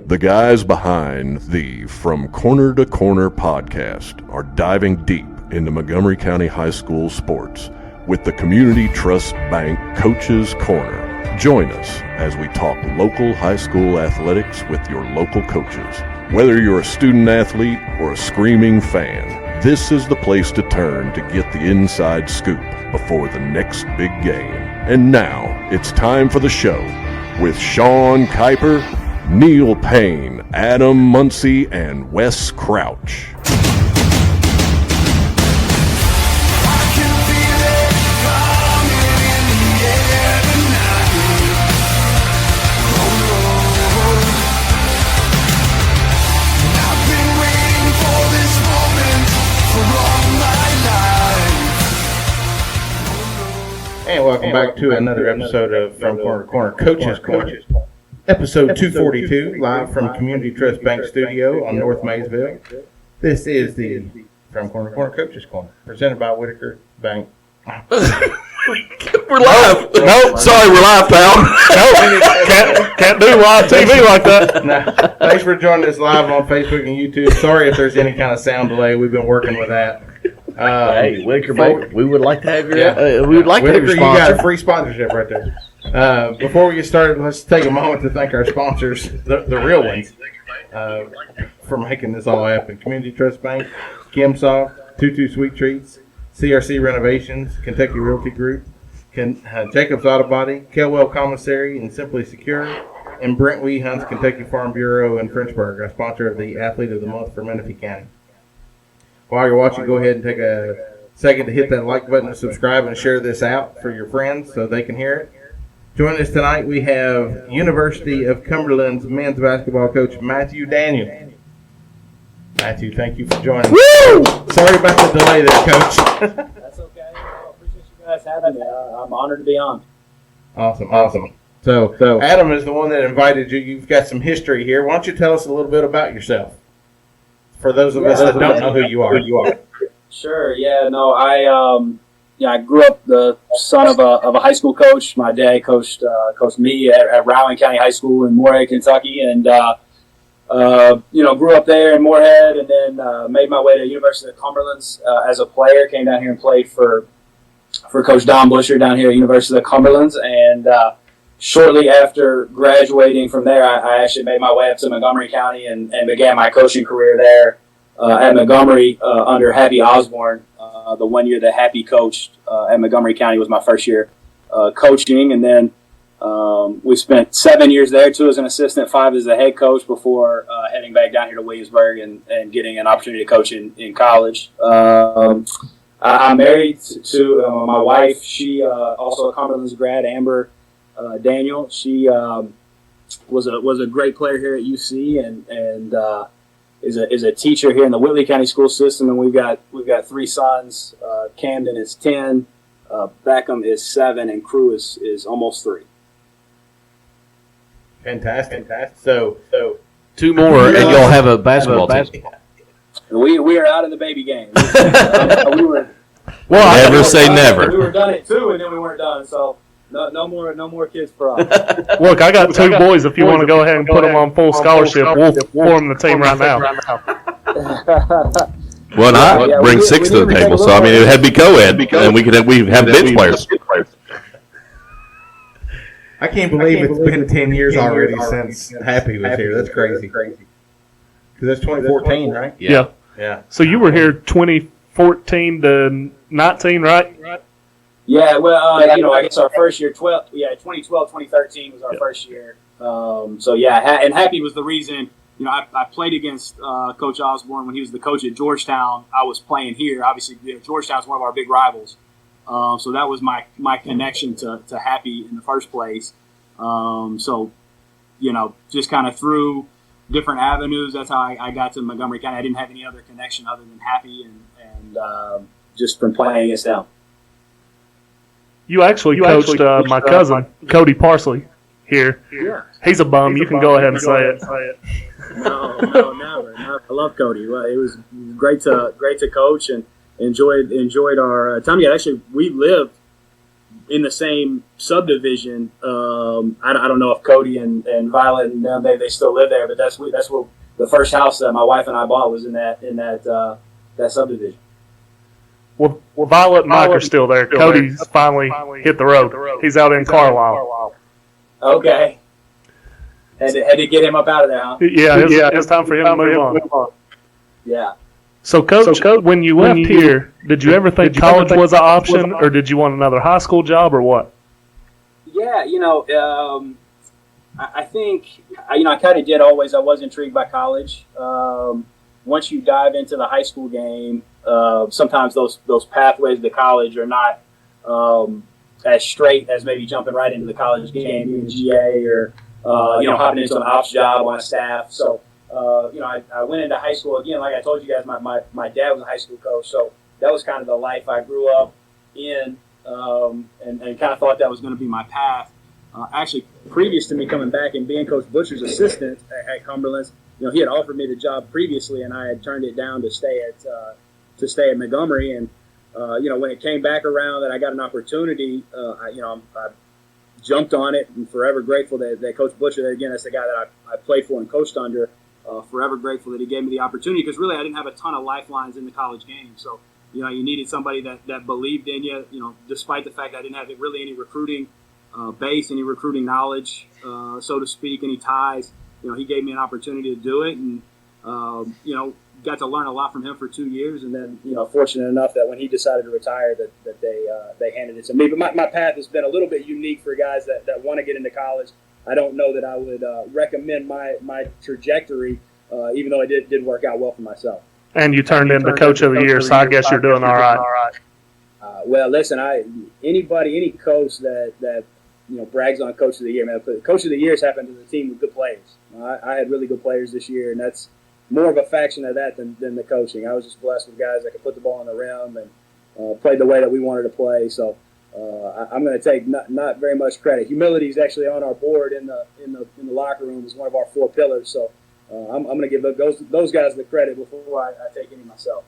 The guys behind the From Corner to Corner podcast are diving deep into Montgomery County High School sports with the Community Trust Bank Coaches Corner. Join us as we talk local high school athletics with your local coaches. Whether you're a student athlete or a screaming fan, this is the place to turn to get the inside scoop before the next big game. And now it's time for the show with Sean Kiper, Neil Payne, Adam Muncy, and Wes Crouch. And welcome back to another episode of From Corner to Corner Coaches Corner. Episode 242, live from Community Trust Bank Studio on North Maysville. This is the From Corner to Corner Coaches Corner, presented by Whitaker Bank. We're live. No, sorry, we're live, pal. No, can't do live TV like that. No, thanks for joining us live on Facebook and YouTube. Sorry if there's any kind of sound delay. We've been working with that. Hey, Whitaker Bank, we would like to have your. We would like Whitaker, to have your you got sponsor. a free sponsorship right there. Before we get started, let's take a moment to thank our sponsors, the real ones, for making this all happen. Community Trust Bank, Kimsoft, 22 Sweet Treats, CRC Renovations, Kentucky Realty Group, Jacob's Auto Body, Kelwell Commissary, and Simply Secure, and Brent Wee Hunt's Kentucky Farm Bureau in Frenchburg, a sponsor of the Athlete of the Month for Menifee County. While you're watching, go ahead and take a second to hit that like button and subscribe and share this out for your friends so they can hear it. Joining us tonight, we have University of Cumberland's men's basketball coach, Matthew Daniel. Matthew, thank you for joining us. Woo! Sorry about the delay there, Coach. That's okay. I appreciate you guys having me. I'm honored to be on. Awesome. So Adam is the one that invited you. You've got some history here. Why don't you tell us a little bit about yourself? For those of us that don't know who you are. Sure. Yeah. No. I grew up the son of a high school coach. My dad coached me at Rowan County High School in Moorhead, Kentucky, and grew up there in Moorhead, and then made my way to University of Cumberlands as a player. Came down here and played for Coach Don Busher down here at University of Cumberlands, and shortly after graduating from there, I actually made my way up to Montgomery County and began my coaching career there at Montgomery under Happy Osborne. The 1 year that Happy coached at Montgomery County was my first year coaching, and then we spent 7 years there, 2 as an assistant, 5 as a head coach before heading back down here to Williamsburg and getting an opportunity to coach in college. I'm married to my wife. She also a Cumberlands grad, Amber Daniel. She was a great player here at UC and is a teacher here in the Whitley County school system. And we've got 3 sons. Camden is 10, Beckham is 7, and Crew is almost 3. Fantastic. So 2 more, and you'll have a basketball team. We are out of the baby game. We were. Well, never say never. We were done at 2, and then we weren't done. So. No more kids for us. Look, I got 2 boys. If you want to go ahead and put them on full scholarship, we'll form the team right now. Well, I bring 6 to the table, so I mean it had to be co-ed, and we have bench players. I can't believe it's been 10 years already since Happy was here. That's crazy. Because that's 2014, right? Yeah. So you were here 2014 to 19, right? Yeah, well, I guess our first year, 2012, 2013 was our first year. And Happy was the reason, I played against Coach Osborne when he was the coach at Georgetown. I was playing here. Obviously, Georgetown's one of our big rivals. So that was my connection to Happy in the first place. Just kind of through different avenues, that's how I got to Montgomery County. I didn't have any other connection other than Happy and just from playing against them. You actually coached my cousin, Cody Parsley, here. Yeah. He's a bum. You can go ahead and say it. No, never. I love Cody. It was great to coach and enjoyed our time together. Actually, we lived in the same subdivision. I don't know if Cody and Violet and them, they still live there, but that's what the first house that my wife and I bought was in that subdivision. Well, Violet and Mike are still there. Cody's finally hit the road. He's out in Carlisle. Okay. Had to get him up out of there, huh? Yeah, it's time for him to move on. Yeah. So, Coach, when you left here, did you ever think college was an option, or did you want another high school job, or what? Yeah, I think, I kind of did always. I was intrigued by college. Once you dive into the high school game, sometimes those pathways to college are not as straight as maybe jumping right into the college game, doing GA or hopping into an ops job on a staff. So, I went into high school again. Like I told you guys, my dad was a high school coach, so that was kind of the life I grew up in, and kind of thought that was going to be my path. Actually, previous to me coming back and being Coach Butcher's assistant at Cumberlands, he had offered me the job previously, and I had turned it down to stay at Montgomery. And when it came back around that I got an opportunity, I jumped on it, and forever grateful that Coach Butcher, again, that's the guy that I played for and coached under. Forever grateful that he gave me the opportunity, because really I didn't have a ton of lifelines in the college game. So, you needed somebody that believed in you, despite the fact I didn't have really any recruiting base, any recruiting knowledge, so to speak, any ties. He gave me an opportunity to do it, and, got to learn a lot from him for 2 years. And then, fortunate enough that when he decided to retire, that they handed it to me. But my path has been a little bit unique for guys that want to get into college. I don't know that I would recommend my trajectory, even though it did work out well for myself. And you turned into Coach of the Year, so I guess you're doing all right. Well, listen, any coach that brags on Coach of the Year, man. Coach of the Year has happened to the team with good players. I had really good players this year, and that's more of a faction of that than the coaching. I was just blessed with guys that could put the ball in the rim and played the way that we wanted to play. So I'm going to take not very much credit. Humility is actually on our board in the locker room as one of our 4 pillars. So I'm going to give those guys the credit before I take any myself.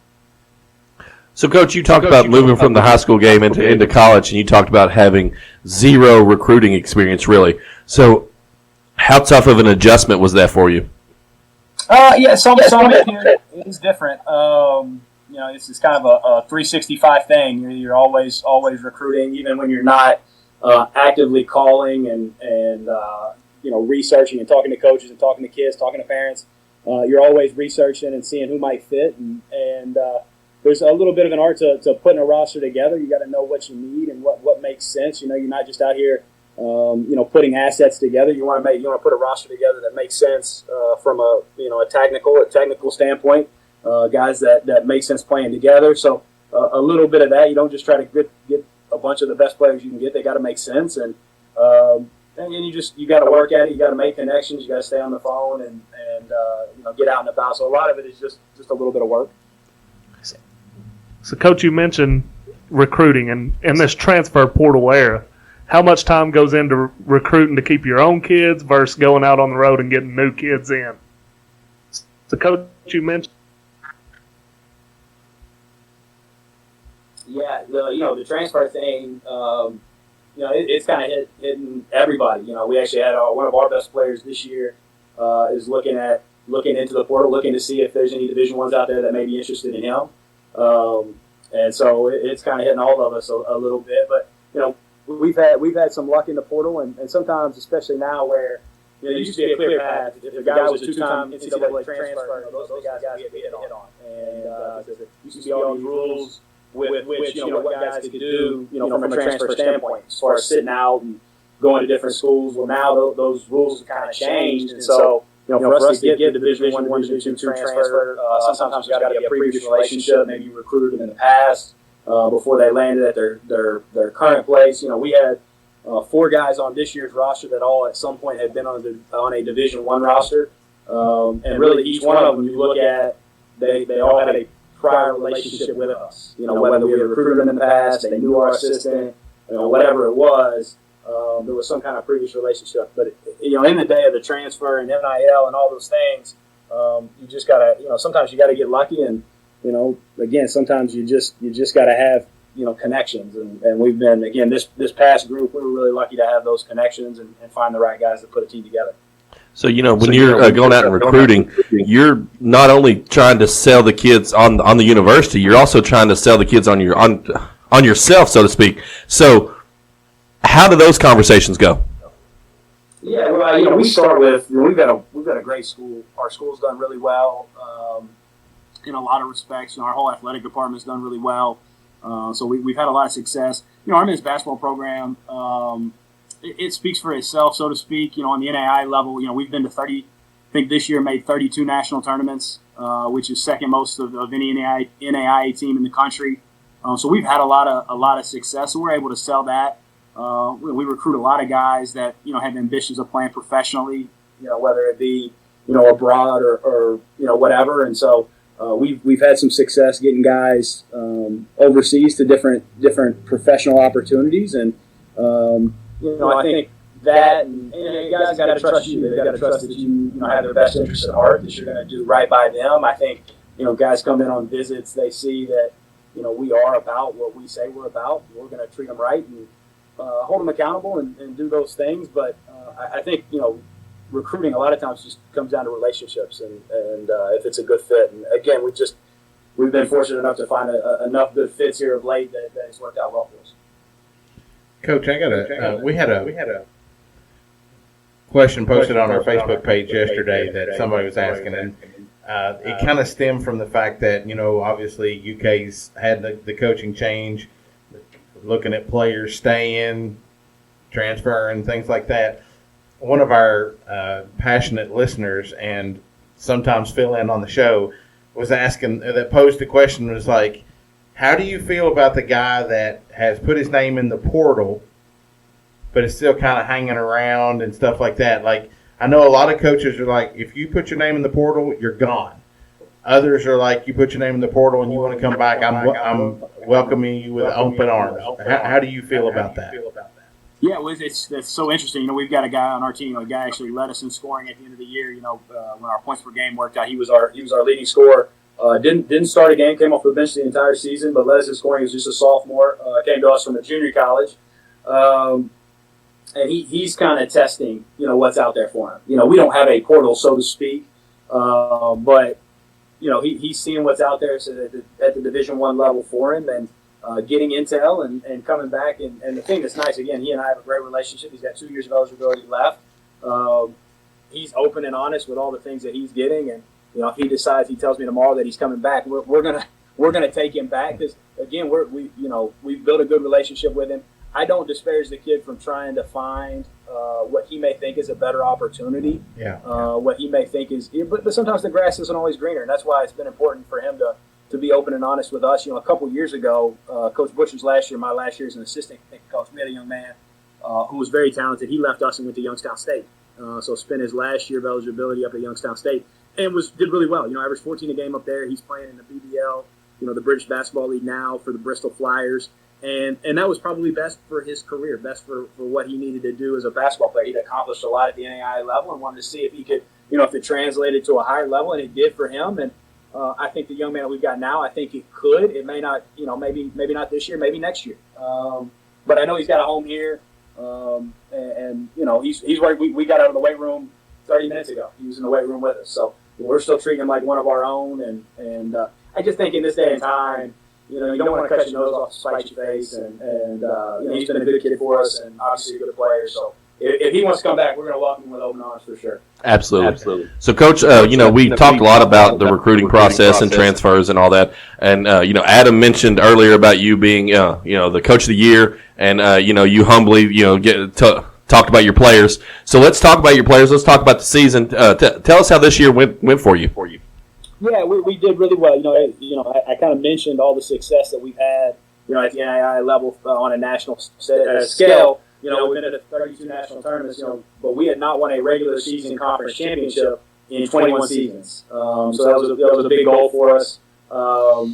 So, Coach, you talked about moving from the high school game into college, and you talked about having zero recruiting experience, really. So, how tough of an adjustment was that for you? Some of it here is different. It's kind of a 365 thing. You're always recruiting, even when you're not actively calling and researching and talking to coaches and talking to kids, talking to parents. You're always researching and seeing who might fit, and there's a little bit of an art to putting a roster together. You got to know what you need and what makes sense. You're not just out here, putting assets together. You want to put a roster together that makes sense from a technical standpoint. Guys that make sense playing together. So a little bit of that. You don't just try to get a bunch of the best players you can get. They got to make sense, and you got to work at it. You got to make connections. You got to stay on the phone and get out and about. So a lot of it is just a little bit of work. So, Coach, you mentioned recruiting, and in this transfer portal era, how much time goes into recruiting to keep your own kids versus going out on the road and getting new kids in? So, Coach, you mentioned. Yeah, the transfer thing, it's kind of hitting everybody. We actually had one of our best players this year is looking into the portal, looking to see if there's any Division I's out there that may be interested in him. And so it's kind of hitting all of us a little bit. But, we've had some luck in the portal, and sometimes, especially now where, there used to be a clear path. If a guy was a 2-time NCAA transfer, those are the guys that get hit on. And there used to be all these rules with which, what guys could do, from a transfer standpoint, as far as sitting out and going to different schools. Well, now those rules have kind of changed. And so, for us to get the Division I, Division II transfer, sometimes there's got to be a previous relationship. Maybe you recruited them in the past before they landed at their current place. We had 4 guys on this year's roster that all at some point had been on a Division I roster. And really each one of them you look at, they all had a prior relationship with us. Whether we recruited them in the past, they knew our assistant, whatever it was. There was some kind of previous relationship, but in the day of the transfer and NIL and all those things, you just gotta, sometimes you gotta get lucky, and again, sometimes you just gotta have connections, and we've been, again, this past group, we were really lucky to have those connections and find the right guys to put a team together. So, when you're going out and recruiting, you're not only trying to sell the kids on the university, you're also trying to sell the kids on yourself, so to speak. So, how do those conversations go? Yeah, well, we start with, we've got a great school. Our school's done really well in a lot of respects. Our whole athletic department's done really well. So we've had a lot of success. Our men's basketball program, it speaks for itself, so to speak. On the NAIA level, we've been to 30. I think this year made 32 national tournaments, which is second most of any NAIA team in the country. So we've had a lot of success. So we're able to sell that. We recruit a lot of guys that have ambitions of playing professionally. Whether it be abroad or whatever. And so we've had some success getting guys overseas to different professional opportunities. And I think that and guys got to trust you. They've got to trust that you have their best interests at heart, that you're going to do right by them. I think guys come in on visits, they see that we are about what we say we're about. We're going to treat them right and hold them accountable and do those things. But I think recruiting a lot of times just comes down to relationships and if it's a good fit. And again, we've been fortunate enough to find enough good fits here of late that it's worked out well for us. Coach, we had a question posted on our Facebook page yesterday that somebody was asking, and it kind of stemmed from the fact that obviously UK's had the coaching change, looking at players staying, transferring, things like that. One of our passionate listeners and sometimes fill in on the show was asking, that posed the question, was like, how do you feel about the guy that has put his name in the portal but is still kind of hanging around and stuff like that? Like, I know a lot of coaches are like, if you put your name in the portal, you're gone. Others are like, you put your name in the portal and you want to come back, I'm welcoming you with open arms. How do you feel about that? Yeah, it's so interesting. We've got a guy on our team. A guy actually led us in scoring at the end of the year. When our points per game worked out, he was our leading scorer. Didn't start a game, came off the bench the entire season, but led us in scoring. He was just a sophomore. Came to us from a junior college, and he's kind of testing, what's out there for him. We don't have a portal, so to speak, but he's seeing what's out there at the Division I level for him, and getting intel and coming back. And the thing that's nice, again, he and I have a great relationship. He's got 2 years of eligibility left. He's open and honest with all the things that he's getting, and if he decides, he tells me tomorrow that he's coming back, we're gonna take him back, because again we've built a good relationship with him. I don't disparage the kid from trying to find what he may think is a better opportunity. What he may think is, but sometimes the grass isn't always greener, and that's why it's been important for him to be open and honest with us. A couple years ago, Coach Butcher's last year, my last year as an assistant coach, we had a young man who was very talented. He left us and went to Youngstown State. So spent his last year of eligibility up at Youngstown State and did really well. Averaged 14 a game up there. He's playing in the BBL, the British Basketball League now for the Bristol Flyers. And that was probably best for his career, best for what he needed to do as a basketball player. He'd accomplished a lot at the NAIA level and wanted to see if he could, if it translated to a higher level, and it did for him. And I think the young man that we've got now, I think it could. It may not, maybe not this year, maybe next year. But I know he's got a home here. And he's where we got out of the weight room 30 minutes ago. He was in the weight room with us. So we're still treating him like one of our own. And I just think in this day and time, you don't want to cut your nose off to spite your face. And he's been a good kid for us and obviously a good player. So if he wants to come back, we're going to welcome him with open arms for sure. Absolutely. So, Coach, we talked a lot about the recruiting process and transfers and all that. And, Adam mentioned earlier about you being, the coach of the year. And, you humbly, talked about your players. So let's talk about your players. Let's talk about the season. Tell us how this year went for you. Yeah, we did really well. I kind of mentioned all the success that we've had, at the NAIA level on a national scale. We've been at 32 national tournaments, but we had not won a regular season conference championship in 21 seasons. So that was a big goal for us. So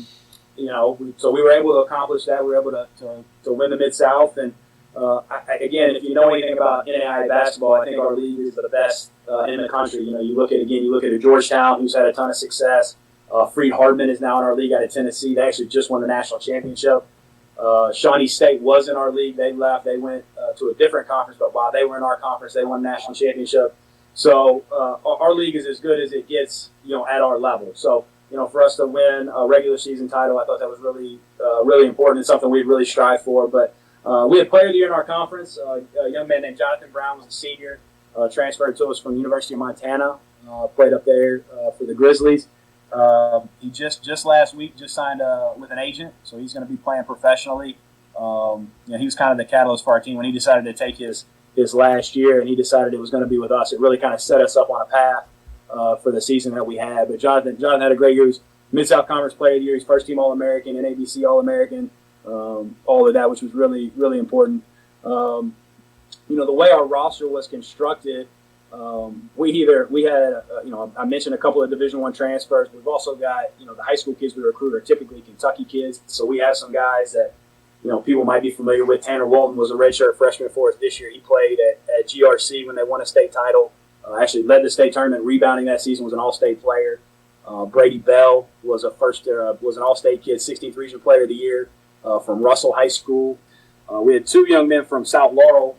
we were able to accomplish that. We were able to win the Mid-South. And again, if you know anything about NAIA basketball, I think our league is the best in the country. You look at Georgetown, who's had a ton of success. Freed Hardman is now in our league out of Tennessee. They actually just won the national championship. Shawnee State was in our league. They left. They went to a different conference, but while they were in our conference, they won a national championship. So our league is as good as it gets, at our level. So, for us to win a regular season title, I thought that was really, really important and something we'd really strive for. But we had Player of the Year in our conference. A young man named Jonathan Brown was a senior, transferred to us from the University of Montana, played up there for the Grizzlies. He just last week just signed with an agent, so he's going to be playing professionally. He was kind of the catalyst for our team when he decided to take his last year, and he decided it was going to be with us. It really kind of set us up on a path for the season that we had. But Jonathan had a great year. He was Mid-South Conference Player of the Year. He's first-team All-American, NABC All-American, all of that, which was really, really important. The way our roster was constructed, we had I mentioned a couple of Division I transfers. We've also got, the high school kids we recruit are typically Kentucky kids. So we have some guys that, people might be familiar with. Tanner Walton was a redshirt freshman for us this year. He played at GRC when they won a state title. Actually led the state tournament, rebounding that season, was an all-state player. Brady Bell was an all-state kid, 16th Region Player of the Year from Russell High School. We had two young men from South Laurel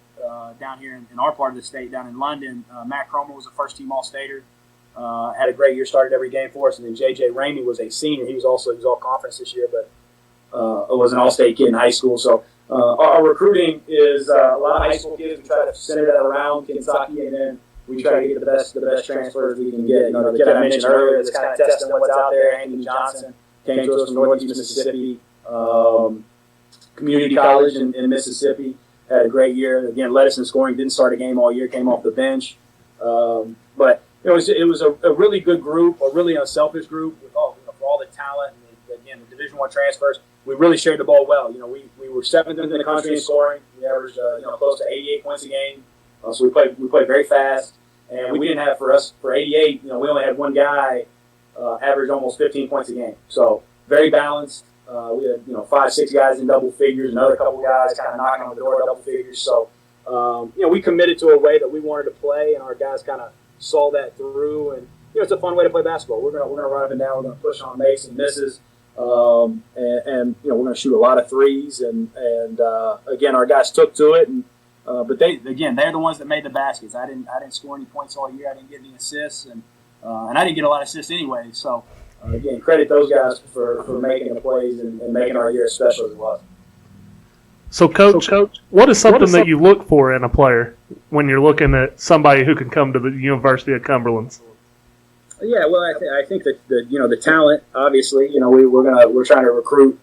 down here in our part of the state, down in London. Matt Cromer was a first-team All-Stater. Had a great year, started every game for us. And then J.J. Ramey was a senior. He was all-conference this year, but was an all-state kid in high school. So our recruiting is a lot of high school kids. We try to center that around Kentucky, and then we try to get the best transfers we can get. The kid I mentioned earlier that's kind of testing what's out there, Anthony Johnson, came to us from Northeast Mississippi, community college in Mississippi. Had a great year. Again, led us in scoring. Didn't start a game all year. Came off the bench. But it was a really good group, a really unselfish group with all the talent. And again, the Division I transfers. We really shared the ball well. We were 7th in the country in scoring. We averaged close to 88 points a game. So we played very fast. And we didn't have for 88. We only had one guy average almost 15 points a game. So very balanced. We had 5-6 guys in double figures, another couple guys kind of knocking on the door double figures. So we committed to a way that we wanted to play, and our guys kind of saw that through. And it's a fun way to play basketball. We're gonna run up and down. We're gonna push on makes and misses, and we're gonna shoot a lot of threes. And again, our guys took to it. And but they're the ones that made the baskets. I didn't score any points all year. I didn't get any assists, and I didn't get a lot of assists anyway. So. Again, credit those guys for making the plays and making our year as special as it was. So, Coach, what is something that you look for in a player when you're looking at somebody who can come to the University of Cumberlands? Yeah, well, I think that the talent. Obviously, we're trying to recruit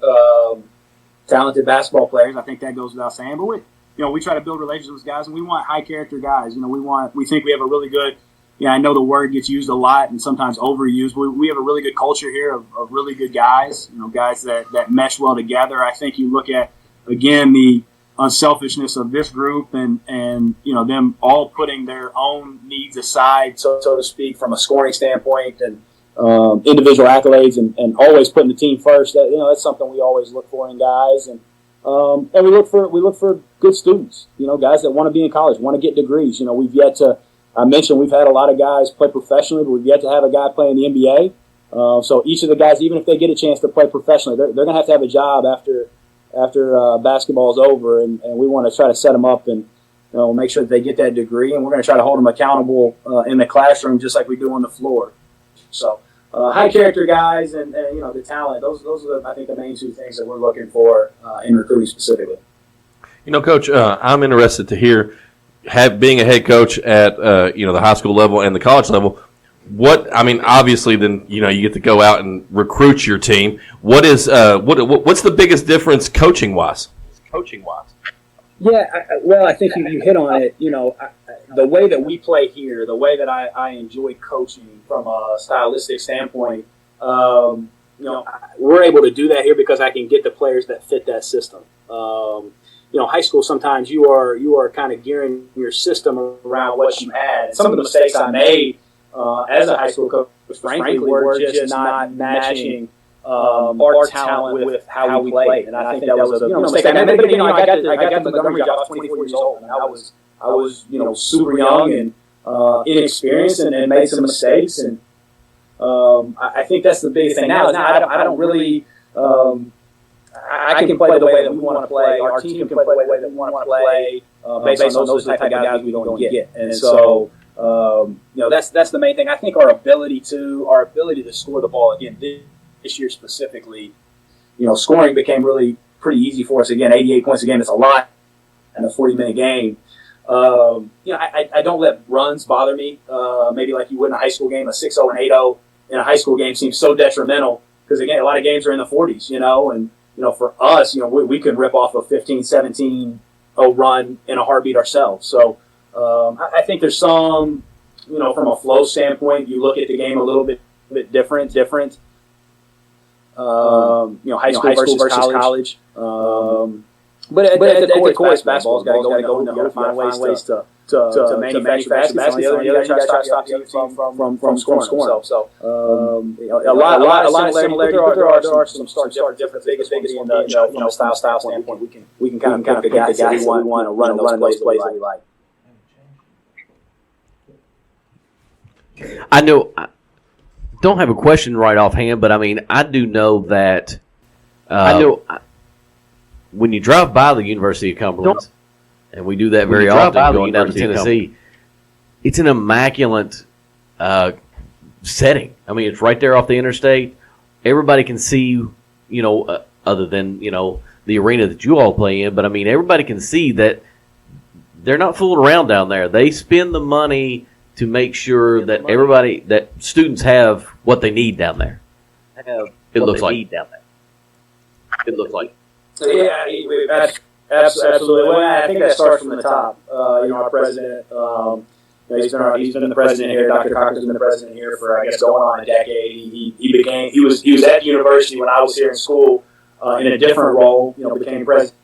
talented basketball players. I think that goes without saying. But we try to build relationships with guys, and we want high character guys. We think we have a really good. I know the word gets used a lot and sometimes overused. We have a really good culture here of really good guys, guys that mesh well together. I think you look at, again, the unselfishness of this group and them all putting their own needs aside, so to speak, from a scoring standpoint and individual accolades and always putting the team first. That's something we always look for in guys. And we look for good students, guys that want to be in college, want to get degrees. We've yet to – I mentioned we've had a lot of guys play professionally, but we've yet to have a guy play in the NBA. So each of the guys, even if they get a chance to play professionally, they're going to have a job after basketball's over, and we want to try to set them up and make sure that they get that degree, and we're going to try to hold them accountable in the classroom just like we do on the floor. So high character guys and the talent, those are I think the main two things that we're looking for in recruiting specifically. Coach, I'm interested to hear. Being a head coach at the high school level and the college level, obviously then you get to go out and recruit your team. What's the biggest difference coaching wise? Yeah, I think you hit on it. The way that we play here, the way that I enjoy coaching from a stylistic standpoint, we're able to do that here because I can get the players that fit that system. High school, sometimes you are kind of gearing your system around what you had. Some of the mistakes I made as a high school coach, frankly, were just not matching our talent with how we played. And I think that was a mistake I made. But I got the Montgomery job. I was 24 years old, and I was super young and inexperienced and made some mistakes. And I think that's the biggest thing now. I don't really. I can play the way that we want to play. Our team can play the way that we want to play based on those type of guys we don't get. And so, that's the main thing. I think our ability to score the ball again this year specifically, scoring became really pretty easy for us. Again, 88 points a game is a lot in a 40-minute game. I don't let runs bother me. Maybe like you would in a high school game, a 6-0 and 8-0 in a high school game seems so detrimental because, again, a lot of games are in the 40s, and for us, we can rip off a 15-17-0 run in a heartbeat ourselves. So I think there's some, from a flow standpoint, you look at the game a little bit different. High school versus college. But at the core, basketball's got to go. You got to find ways to manufacture basketball. You got to stop you from scoring. So a lot of similarities, but there are some different biggest from the style standpoint. We can kind of pick the guys we want to run those plays that we like. I know. I don't have a question right offhand, but I mean, I do know that. When you drive by the University of Cumberland, and we do that very often going down to Tennessee, it's an immaculate setting. I mean, it's right there off the interstate. Everybody can see, other than, the arena that you all play in. But, I mean, everybody can see that they're not fooling around down there. They spend the money to make sure that students have what they need down there. It looks like. Yeah, absolutely. Well, I think that starts from the top. Our president, he's been the president here. Dr. Cocker's been the president here for, I guess, going on a decade. He was at the university when I was here in school in a different role. Became president.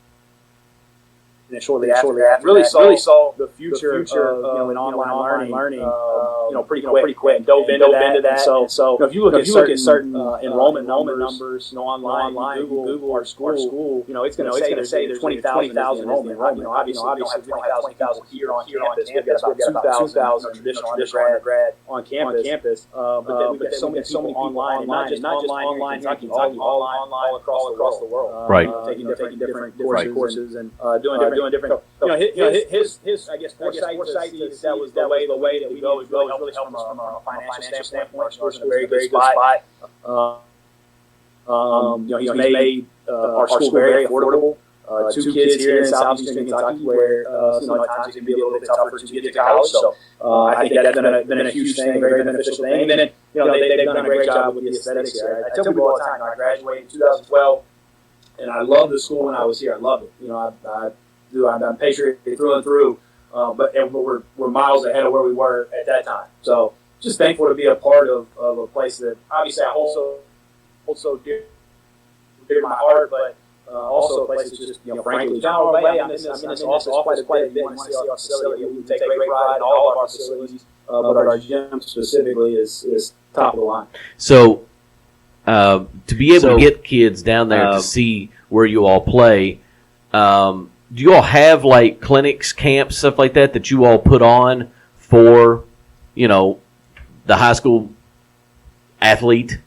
And shortly after that, really saw the future of in online learning, pretty quick, and dove into that. So if you look at certain enrollment numbers, online, Google our school, it's going to say there's 20,000 enrollment. Obviously, we don't have 20,000 here on campus. We've got about 2,000 traditional undergrad on campus. But then we've got so many people online, not just online here in Kentucky, all online across the world. Right. Taking different courses and doing different. His I guess foresight that was the way that we go is really helped us from a financial standpoint. We're in a very good spot. He's made our school very affordable. 2 kids here in southeastern Kentucky, where at times it can be a little bit tougher to get to college. So I think that's been a huge thing, very beneficial thing. And then they've done a great job with the aesthetics here. I tell people all the time, I graduated in 2012, and I loved the school when I was here. I loved it. I'm Patriot through and through, but we're miles ahead of where we were at that time. So just thankful to be a part of a place that obviously I hold so dear to my heart, but also a place that's just, frankly, John Way, I'm in this office quite a bit. You want to see our facility. We take great pride in all of our facilities, but our gym specifically is top of the line. So to be able to get kids down there to see where you all play, do you all have like clinics, camps, stuff like that you all put on for, the high school athlete?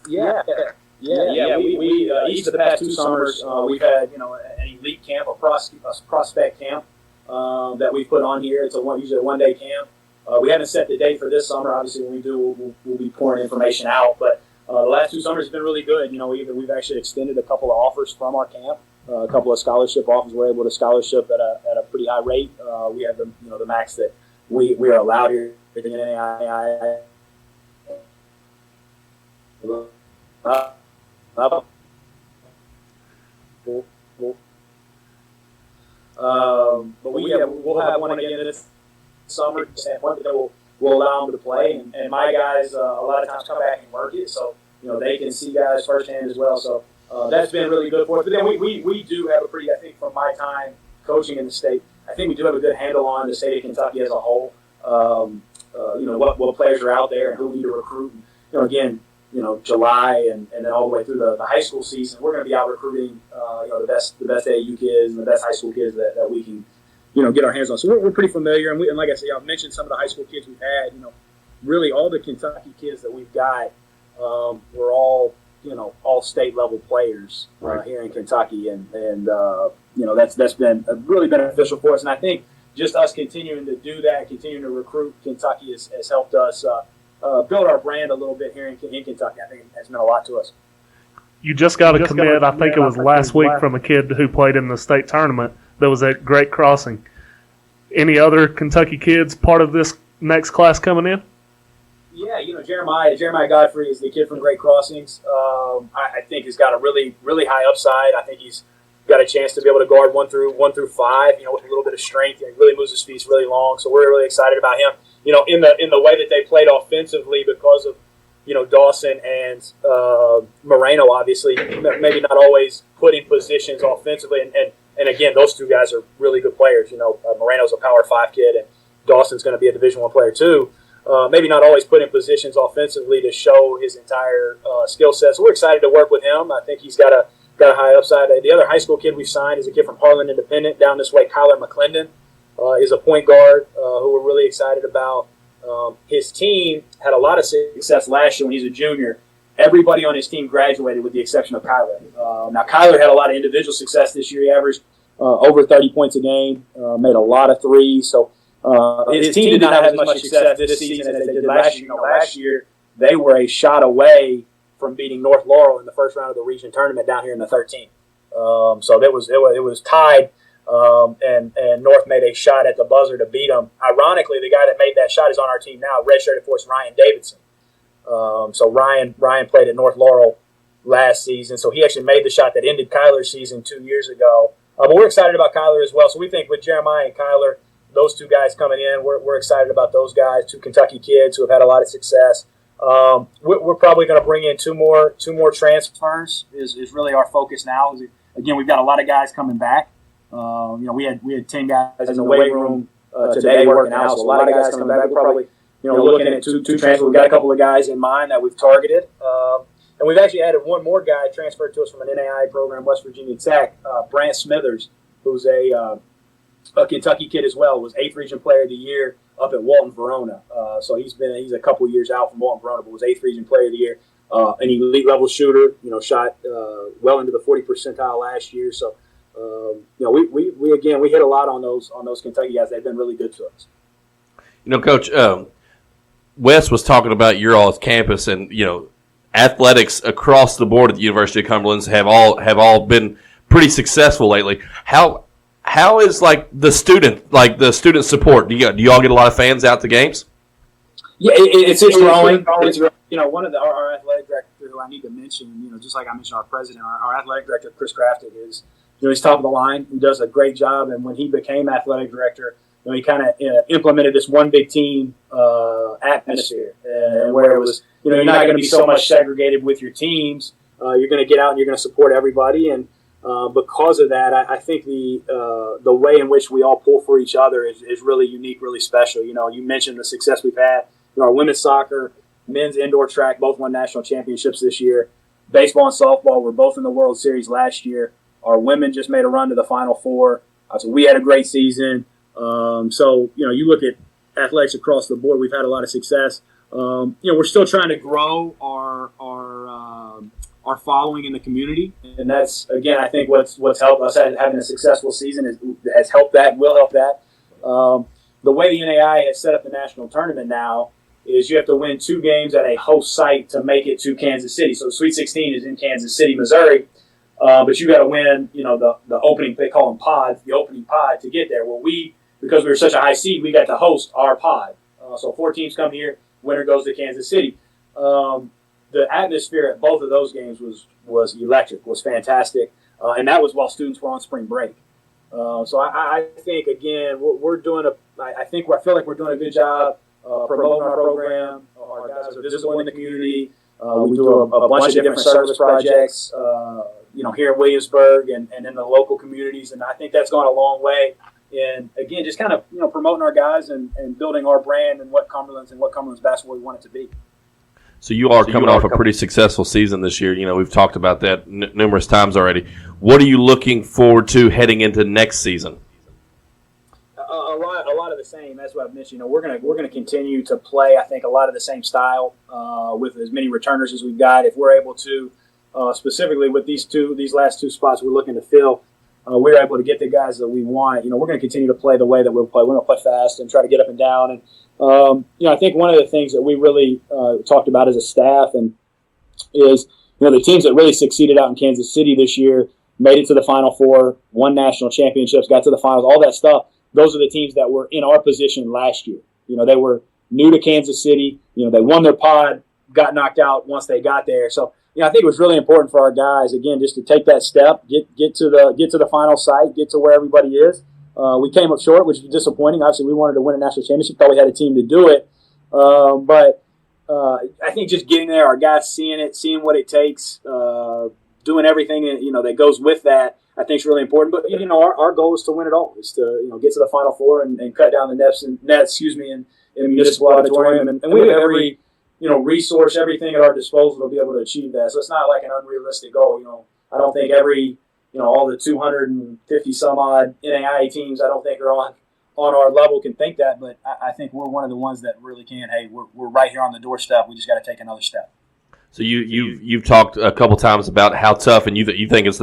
Yeah. We each of the past 2 summers we've had an elite camp, a prospect camp that we put on here. It's usually a 1-day camp. We haven't set the date for this summer. Obviously, when we do, we'll be pouring information out, but. The last 2 summers have been really good. We've actually extended a couple of offers from our camp. A couple of scholarship offers. We're able to scholarship at a pretty high rate. We have the max that we are allowed here at the NAIA. But we'll have one again this summer. Standpoint that will allow them to play, and my guys a lot of times come back and work it, so they can see guys firsthand as well. So that's been really good for us. But then we do have a pretty, I think, from my time coaching in the state, I think we do have a good handle on the state of Kentucky as a whole. What players are out there and who we need to recruit. Again, July and then all the way through the high school season, we're going to be out recruiting the best AAU kids and the best high school kids that we can. Get our hands on. So we're pretty familiar, and like I said, I've mentioned some of the high school kids we've had. Really all the Kentucky kids that we've got were all all state level players here in Kentucky, and that's been really beneficial for us. And I think just us continuing to do that, continuing to recruit Kentucky has helped us build our brand a little bit here in Kentucky. I think it has meant a lot to us. You just got a commit, I think it was last week, from a kid who played in the state tournament that was at Great Crossing. Any other Kentucky kids part of this next class coming in? Yeah, Jeremiah Godfrey is the kid from Great Crossings. I think he's got a really, really high upside. I think he's got a chance to be able to guard 1 through 5, with a little bit of strength. He really moves his feet really long, so we're really excited about him. In the way that they played offensively, because of Dawson and Moreno, obviously, maybe not always put in positions offensively. And again, those two guys are really good players. Moreno's a Power 5 kid, and Dawson's going to be a Division I player too. Maybe not always put in positions offensively to show his entire skill set. So we're excited to work with him. I think he's got a high upside. The other high school kid we've signed is a kid from Harlan Independent down this way. Kyler McClendon is a point guard who we're really excited about. His team had a lot of success last year when he's a junior. Everybody on his team graduated with the exception of Kyler. Now, Kyler had a lot of individual success this year. He averaged over 30 points a game, made a lot of threes. So his team did not have as much success this season as they did last year. Last year, they were a shot away from beating North Laurel in the first round of the region tournament down here in the 13th. So it was tied. And North made a shot at the buzzer to beat them. Ironically, the guy that made that shot is on our team now, redshirted for us, Ryan Davidson. So Ryan played at North Laurel last season, so he actually made the shot that ended Kyler's season 2 years ago. But we're excited about Kyler as well. So we think with Jeremiah and Kyler, those two guys coming in, we're excited about those guys, 2 Kentucky kids who have had a lot of success. We're probably going to bring in two more transfers is really our focus now. Again, we've got a lot of guys coming back. We had 10 guys in the weight room today working out, so a lot of guys coming back. We're probably looking at two transfers. We've got a couple of guys in mind that we've targeted, and we've actually added one more guy transferred to us from an NAIA program, West Virginia Tech, Brant Smithers, who's a Kentucky kid as well. Was 8th Region Player of the Year up at Walton Verona. So he's a couple of years out from Walton Verona, but was 8th Region Player of the Year, an elite level shooter. Shot well into the 40th percentile last year. So. We hit a lot on those Kentucky guys. They've been really good to us. Coach, Wes was talking about your all's campus, and athletics across the board at the University of Cumberlands have all been pretty successful lately. How is the student support? Do you all get a lot of fans out to games? Yeah, it's growing. One of our athletic director, who I need to mention, just like I mentioned our president, our athletic director, Chris Crafton, is. He's top of the line. He does a great job. And when he became athletic director, he kind of implemented this one big team atmosphere, where it was, you're not going to be so much segregated with your teams. You're going to get out and you're going to support everybody. And because of that, I think the way in which we all pull for each other is really unique, really special. You mentioned the success we've had. Our women's soccer, men's indoor track, both won national championships this year. Baseball and softball were both in the World Series last year. Our women just made a run to the Final Four. So we had a great season. You look at athletics across the board, we've had a lot of success. We're still trying to grow our following in the community. And that's, again, I think what's helped us having a successful season has helped that, will help that. The way the NAIA has set up the national tournament now is you have to win 2 games at a host site to make it to Kansas City. So the Sweet 16 is in Kansas City, Missouri. But you got to win, the opening, they call them pods, the opening pod to get there. Well, because we were such a high seed, we got to host our pod. So 4 teams come here, winner goes to Kansas City. The atmosphere at both of those games was electric, was fantastic. And that was while students were on spring break. So I think, again, I feel like we're doing a good job promoting our program. Our guys are visible in the community. We do a bunch of different service projects. Here in Williamsburg and in the local communities. And I think that's gone a long way in, again, just kind of, promoting our guys and building our brand and what Cumberlands basketball we want it to be. So you are coming off a pretty successful season this year. We've talked about that numerous times already. What are you looking forward to heading into next season? A lot of the same. That's what I've mentioned. We're gonna continue to play, I think, a lot of the same style with as many returners as we've got. If we're able to specifically with these last 2 spots we're looking to fill. We were able to get the guys that we want. We're going to continue to play the way that we'll play. We're going to play fast and try to get up and down. And I think one of the things that we really talked about as a staff and is the teams that really succeeded out in Kansas City this year, made it to the Final Four, won national championships, got to the finals, all that stuff. Those are the teams that were in our position last year. They were new to Kansas City. They won their pod, got knocked out once they got there. So, I think it was really important for our guys, again, just to take that step, get to the final site, get to where everybody is. We came up short, which is disappointing. Obviously, we wanted to win a national championship. Thought we had a team to do it. But I think just getting there, our guys seeing it, seeing what it takes, doing everything that goes with that, I think is really important. But our goal is to win it all, is to get to the Final Four and cut down the nets in the municipal auditorium, and we have every resource, everything at our disposal to be able to achieve that. So it's not like an unrealistic goal. I don't think all the 250 some odd NAIA teams, I don't think are on our level can think that, but I think we're one of the ones that really can. Hey, we're right here on the doorstep. We just got to take another step. So you've talked a couple times about how tough, and you think it's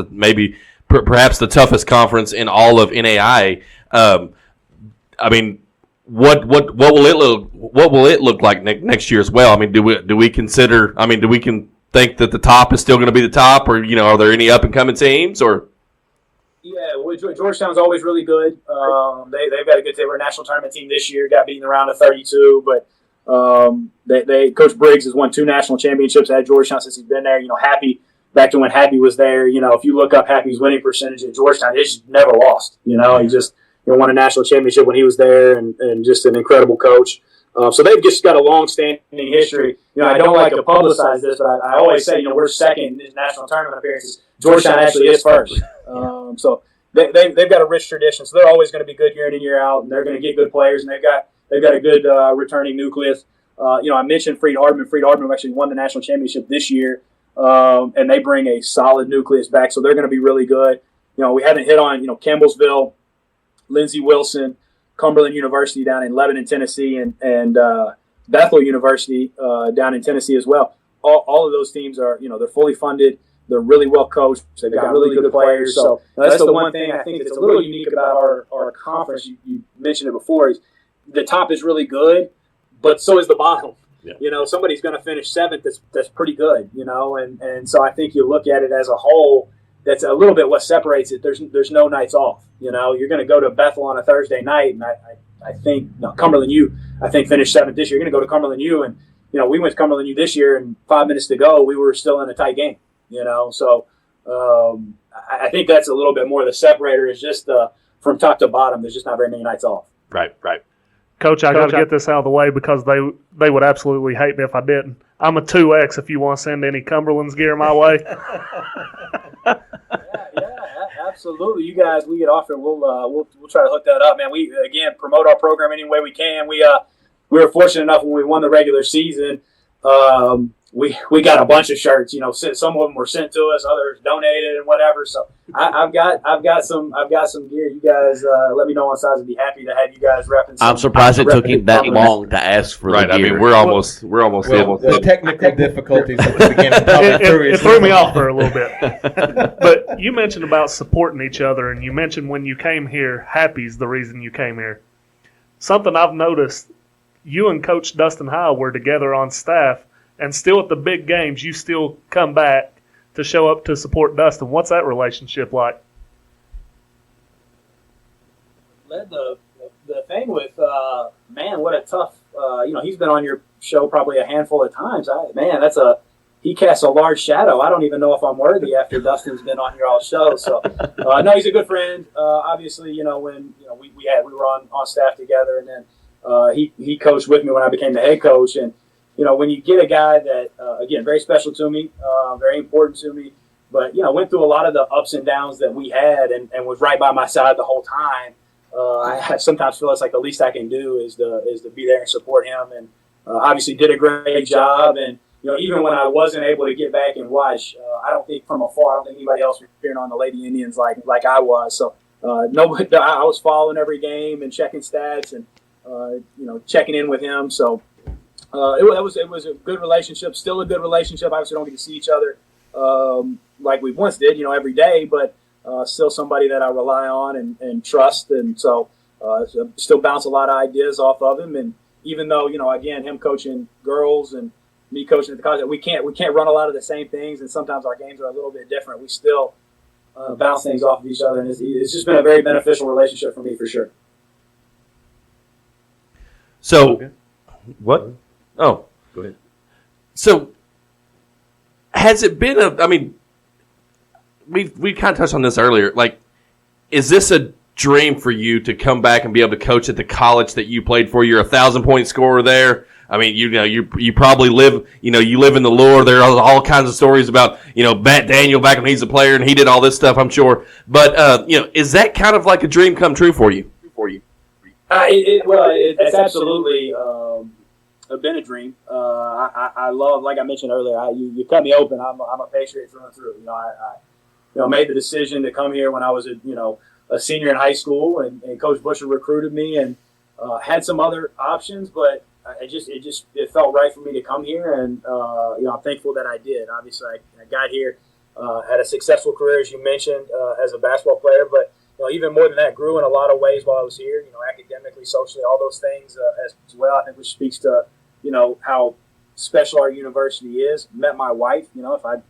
perhaps the toughest conference in all of NAIA. What will it look like next year as well? Do we think that the top is still going to be the top, or are there any up and coming teams or? Yeah, well, Georgetown's always really good. They've got a good team. We're a national tournament team this year. Got beat in the round of 32, but Coach Briggs has won 2 national championships at Georgetown since he's been there. Happy back to when Happy was there. If you look up Happy's winning percentage at Georgetown, he's never lost. He just won a national championship when he was there, and just an incredible coach. So they've just got a long-standing history. I don't like to publicize this, but I always say, we're second in national tournament appearances. Georgetown actually is first. So they've got a rich tradition. So they're always going to be good year in and year out, and they're going to get good players, and they've got a good returning nucleus. I mentioned Freed Hardman. Freed Hardman actually won the national championship this year, and they bring a solid nucleus back, so they're going to be really good. We haven't hit on Campbellsville, Lindsey Wilson, Cumberland University down in Lebanon, Tennessee, and Bethel University down in Tennessee as well. All of those teams are, they're fully funded. They're really well coached. They've got really good players. So that's the one thing I think that's a little unique about our conference. You mentioned it before, is the top is really good, but so is the bottom. Yeah. Somebody's going to finish 7th that's pretty good, and so I think you look at it as a whole. That's a little bit what separates it. There's no nights off. You're going to go to Bethel on a Thursday night, and I think Cumberland U, I think finished 7th this year. You're going to go to Cumberland U, and we went to Cumberland U this year, and 5 minutes to go, we were still in a tight game. So I think that's a little bit more the separator, is just from top to bottom. There's just not very many nights off. Right. Coach, I got to get this out of the way because they would absolutely hate me if I didn't. I'm a 2X if you want to send any Cumberlands gear my way. Yeah, absolutely. You guys, we get offered. We'll try to hook that up, man. We again promote our program any way we can. We were fortunate enough when we won the regular season. We got a bunch of shirts. Some of them were sent to us, others donated and whatever. So I've got some gear. You guys let me know on size. I'd be happy to have you guys repping. I'm surprised it took him that long to ask for the gear. We're almost able. The technical difficulties at the beginning probably it threw me off for a little bit. But you mentioned about supporting each other, and you mentioned when you came here, Happy's the reason you came here. Something I've noticed, you and Coach Dustin Howe were together on staff, and still at the big games, you still come back to show up to support Dustin. What's that relationship like? The thing with, man, what a tough, he's been on your show probably a handful of times. He casts a large shadow. I don't even know if I'm worthy after Dustin's been on your all show. So, no, he's a good friend. Obviously, when we were on staff together, and then he coached with me when I became the head coach. And when you get a guy that again, very special to me, very important to me, but went through a lot of the ups and downs that we had, and was right by my side the whole time. I sometimes feel it's like the least I can do is to be there and support him, and obviously did a great job. And even when I wasn't able to get back and watch, I don't think from afar, I don't think anybody else was cheering on the Lady Indians like I was. So I was following every game and checking stats and checking in with him. So it was a good relationship, still a good relationship. Obviously, don't get to see each other like we once did, every day, but still somebody that I rely on and trust. And so still bounce a lot of ideas off of him. And even though, again, him coaching girls and me coaching at the college, we can't run a lot of the same things. And sometimes our games are a little bit different. We still bounce things off of each other. And it's just been a very beneficial relationship for me, for sure. So, what? Oh, go ahead. So, has it been we kind of touched on this earlier. Like, is this a dream for you to come back and be able to coach at the college that you played for? You're a 1,000-point scorer there. I mean, you probably live, you live in the lore. There are all kinds of stories about, Matt Daniel back when he's a player and he did all this stuff, I'm sure. But, is that kind of like a dream come true for you? It's absolutely been a dream. I love, like I mentioned earlier, you cut me open. I'm a Patriot through and through. I made the decision to come here when I was a senior in high school, and Coach Busher recruited me, and had some other options, but it felt right for me to come here, and I'm thankful that I did. Obviously, I got here, had a successful career, as you mentioned, as a basketball player, but even more than that, grew in a lot of ways while I was here, academically, socially, all those things as well. I think which speaks to, how special our university is. Met my wife, if I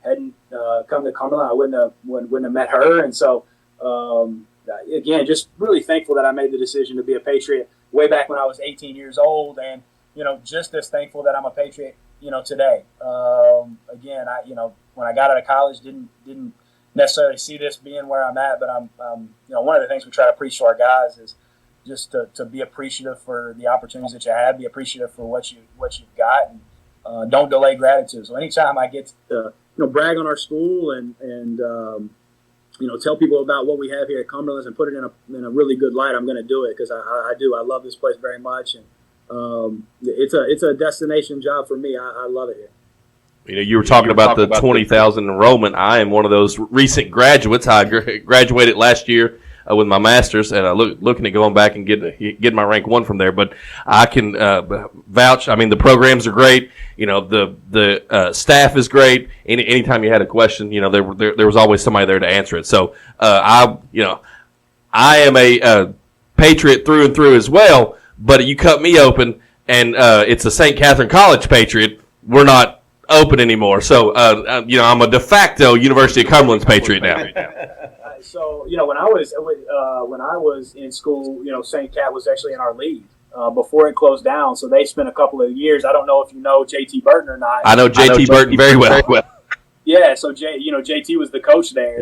hadn't come to Cumberland, I wouldn't have met her. And so, again, just really thankful that I made the decision to be a Patriot way back when I was 18 years old. And, just as thankful that I'm a Patriot, today. Again, when I got out of college, didn't necessarily see this being where I'm at, but I'm one of the things we try to preach to our guys is just to be appreciative for the opportunities that you have, be appreciative for what you've got, and don't delay gratitude. So anytime I get to brag on our school and tell people about what we have here at Cumberlands and put it in a really good light, I'm going to do it because I do. I love this place very much, and it's a destination job for me. I love it here. You were talking about the 20,000 enrollment. I am one of those recent graduates. I graduated last year with my master's, and looking at going back and get my rank 1 from there. But I can vouch. I mean, the programs are great. The staff is great. Anytime you had a question, there was always somebody there to answer it. So I am a Patriot through and through as well. But you cut me open, and it's a St. Catherine College Patriot. We're not open anymore. So, I'm a de facto University of Cumberland's Patriot now. So, when I was in school, St. Cat was actually in our league before it closed down. So they spent a couple of years. I don't know if you know JT Burton or not. I know JT Burton very well. Yeah. So JT was the coach there.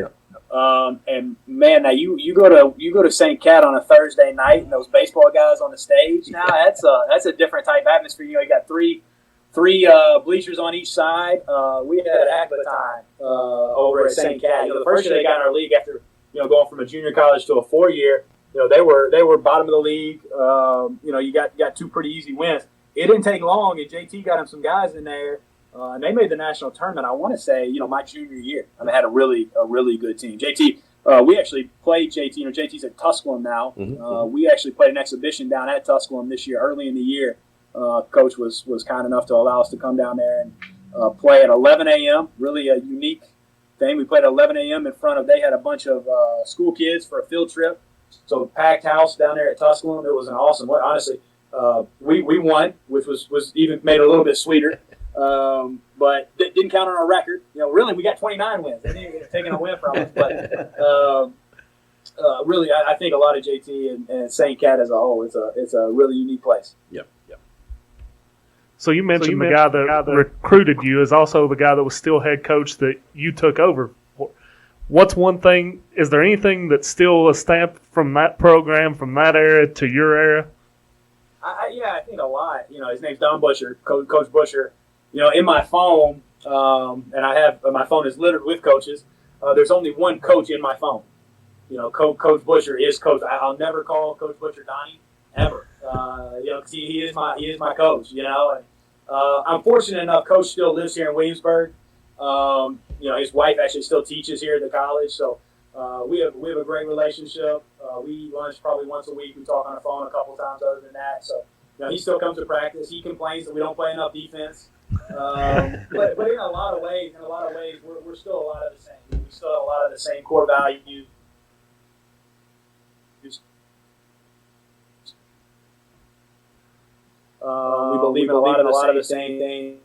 Yeah. And man, now you go to St. Cat on a Thursday night, and those baseball guys on the stage. Now that's a different type of atmosphere. You got three bleachers on each side. We had a heck of a time over at St. Cat. The first year they got in our league after going from a junior college to a 4-year, they were bottom of the league. You got 2 pretty easy wins. It didn't take long, and JT got him some guys in there, and they made the national tournament. I want to say my junior year. I mean, I had a really good team. JT, we actually played JT. JT's at Tusculum now. Mm-hmm. We actually played an exhibition down at Tusculum this year, early in the year. Coach was kind enough to allow us to come down there and play at 11 a.m. Really a unique thing. We played at 11 a.m. in front of, they had a bunch of school kids for a field trip. So packed house down there at Tusculum. It was an awesome way. Honestly, we won, which was even made a little bit sweeter. But it didn't count on our record. Really, we got 29 wins. They didn't get taken a win from us. But really, I think a lot of JT and St. Cat as a whole, it's a really unique place. Yep. So you mentioned the guy that recruited you is also the guy that was still head coach that you took over. What's one thing? Is there anything that's still a stamp from that program, from that era to your era? I think a lot. His name's Don Busher, Coach Busher. In my phone, and I have my phone is littered with coaches. There's only one coach in my phone. Coach Busher is coach. I'll never call Coach Busher Donnie ever. Cause he is my coach. And I'm fortunate enough. Coach still lives here in Williamsburg. His wife actually still teaches here at the college, so we have a great relationship. We eat lunch probably once a week. We talk on the phone a couple times. Other than that, so he still comes to practice. He complains that we don't play enough defense. But in a lot of ways, we're still a lot of the same. We still have a lot of the same core values. We believe in a lot of the same things.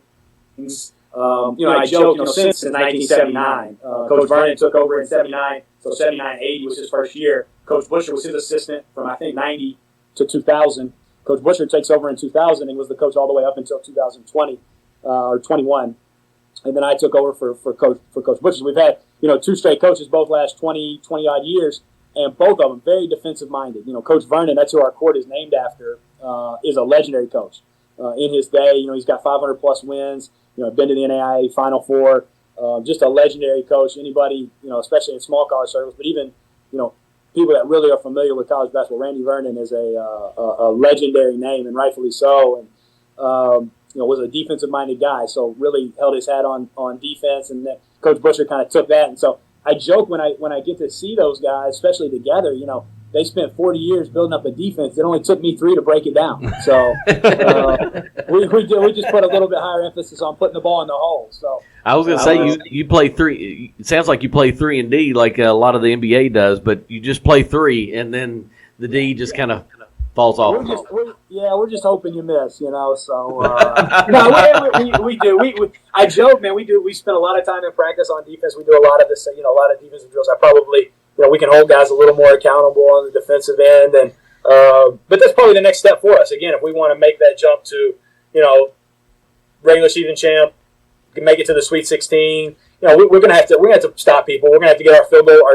I joke, since 1979, Coach Vernon took over in 79, so 79-80 was his first year. Coach Busher was his assistant from, I think, 90 to 2000. Coach Busher takes over in 2000 and was the coach all the way up until 2020 or 21. And then I took over for Coach Busher. We've had, 2 straight coaches both last 20-odd years, and both of them very defensive-minded. Coach Vernon, that's who our court is named after, is a legendary coach. In his day, he's got 500-plus wins. Been to the NAIA Final Four, just a legendary coach. Anybody, especially in small college circles, but even, people that really are familiar with college basketball, Randy Vernon is a legendary name, and rightfully so. And was a defensive-minded guy, so really held his hat on defense. And Coach Busher kind of took that. And so I joke when I get to see those guys, especially together, they spent 40 years building up a defense. It only took me 3 to break it down. So we just put a little bit higher emphasis on putting the ball in the hole. So I was going to say you play 3. It sounds like you play 3 and D like a lot of the NBA does, but you just play 3 and then the D just kind of falls off. We're just hoping you miss, So no, we do. I joke, man. We spend a lot of time in practice on defense. We do a lot of this, a lot of defensive drills. I probably. We can hold guys a little more accountable on the defensive end, and but that's probably the next step for us. Again, if we want to make that jump to, regular season champ, make it to the Sweet 16, we're gonna have to stop people. We're gonna have to get our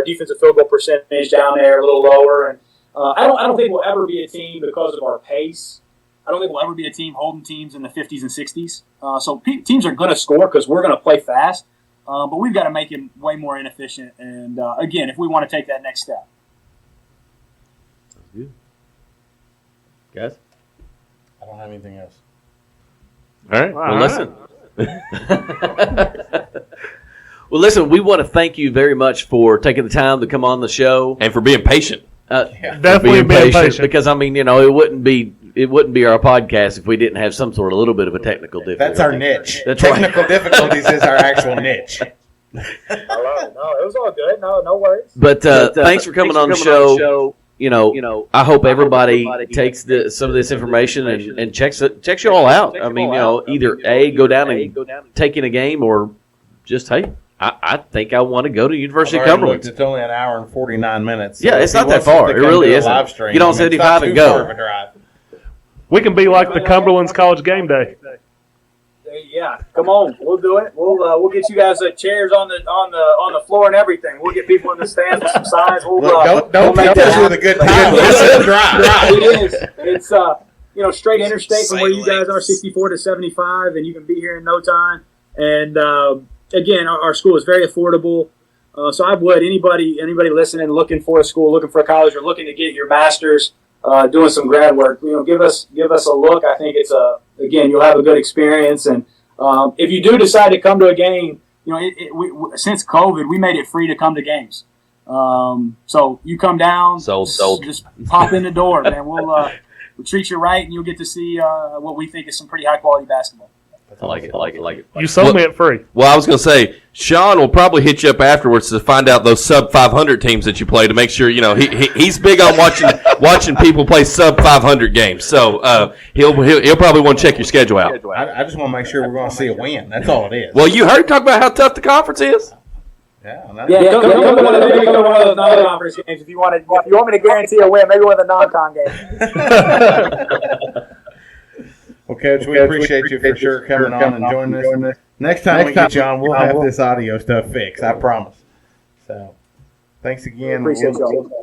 defensive field goal percentage down there a little lower. And I don't think we'll ever be a team because of our pace. I don't think we'll ever be a team holding teams in the 50s and 60s. So teams are gonna score because we're gonna play fast. But we've got to make it way more inefficient. And, again, if we want to take that next step. Sounds good. Guys? I don't have anything else. All right. Well, listen. We want to thank you very much for taking the time to come on the show. And for being patient. Definitely being patient. Because, it wouldn't be our podcast if we didn't have some sort of little bit of a technical difficulty. That's our niche. That's Technical difficulties is our actual niche. I love it. No, it was all good. No worries. But thanks for coming on the show. I hope everybody takes some of this information and checks you all out. Either go down and take in a game or just, hey, I think I want to go to University of Cumberland. It's only an hour and 49 minutes. Yeah, it's not that far. It really isn't. Get on 75 and go. We can be like the Cumberlands College game day. Yeah, come on, we'll do it. We'll get you guys chairs on the floor and everything. We'll get people in the stands with some signs. Don't make this with a good time. This is dry. It is. It's straight interstate from where you guys are, 64 to 75, and you can be here in no time. And again, our school is very affordable. So I would anybody listening, looking for a school, looking for a college, or looking to get your master's. Doing some grad work, give us a look. I think it's you'll have a good experience. And if you do decide to come to a game, since COVID, we made it free to come to games. So you come down, just pop in the door, man. We'll treat you right, and you'll get to see what we think is some pretty high quality basketball. I like it. You sold me it free. Well, I was going to say, Sean will probably hit you up afterwards to find out those sub-500 teams that you play to make sure, he's big on watching people play sub-500 games. So he'll probably want to check your schedule out. I just want to make sure we're going to see a win. That's all it is. Well, you heard talk about how tough the conference is. Come to one of those non-conference games if you want me to guarantee a win. Maybe one of the non-con games. Well, Coach, we appreciate you for sure coming on and joining us. Next time we get you on, we'll have this audio stuff fixed. I promise. So, thanks again. We'll